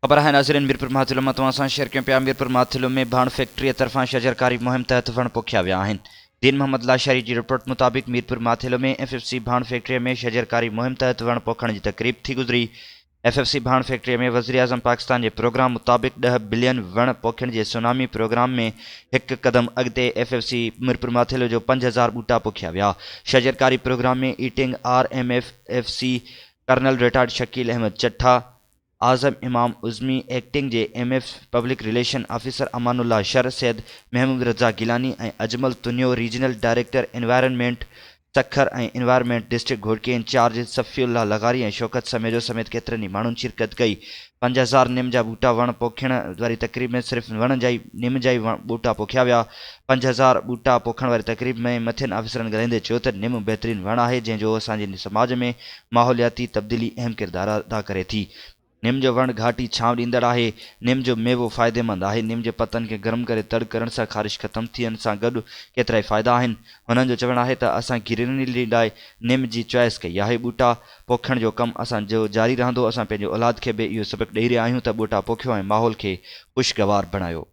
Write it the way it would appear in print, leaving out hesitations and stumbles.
खबर है नाज़रीन मीरपुर महथिलो में तव्हां सां शेयर कयूं पिया। मीरपुर महथिलो में भाण फैक्ट्री तरफ़ां शजरकारी मुहिम तहत वण पोखिया विया आहिनि। दीन मोहम्मद लाशारी जी रिपोर्ट मुताबिक़ मीरपुर महथिलो में FFC भाण फैक्ट्री में शजरकारी मुहिम तहत वण पोखण जी तक़रीब थी गुज़री। FFC भाण फैक्ट्री में वज़ीर आज़म पाकिस्तान के प्रोग्राम मुताबिक़ 10 बिलियन वण पोखण के सुनामी प्रोग्राम में एक कदम अॻिते FFC मीरपुर महथिलो जो 5000 ॿूटा पोखिया विया। शजरकारी प्रोग्राम में ईटिंग RMFFC colonel retired Shakeel Ahmed Chattha, Azam Imam Uzmi, acting जे MF public relation officer Amanullah Shar, Syed Mahmood Raza Gilani ऐं Ajmal Tunio, regional director environment Sukkur ऐं environment district Ghotki incharge Safiullah Lagari ऐं शौकत समेजो समेत केतिरनि ई माण्हुनि शिरकत कई। 5000 निम जा ॿूटा वण पोखण वारी तक़रीब में सिर्फ़ निम जा ई ॿूटा पोखिया विया। 5000 ॿूटा पोखण वारी तक़रीब में मथियनि ऑफिसरनि ॻाल्हाईंदे चयो त निम बहितरीन वण आहे जंहिंजो असांजे समाज में माहौलियाती तब्दीली अहम किरदार अदा करे थी। निम जो वण घाटी छांव ॾींदड़ आहे। निम जो मेवो फ़ाइदेमंद आहे। निम जे पतनि खे गरम करे तड़ करण सां ख़ारिश ख़तम थियण सां गॾु केतिरा ई फ़ाइदा आहिनि। हुननि जो चवणु आहे त असां ग्रीनरी लाइ निम जी चॉइस कई आहे। ॿूटा पोखण जो कमु असांजो जारी रहंदो। असां पंहिंजे औलाद खे बि इहो सबक़ु ॾेई रहिया आहियूं त ॿूटा पोखियो ऐं माहौल खे ख़ुशगवार बणायो।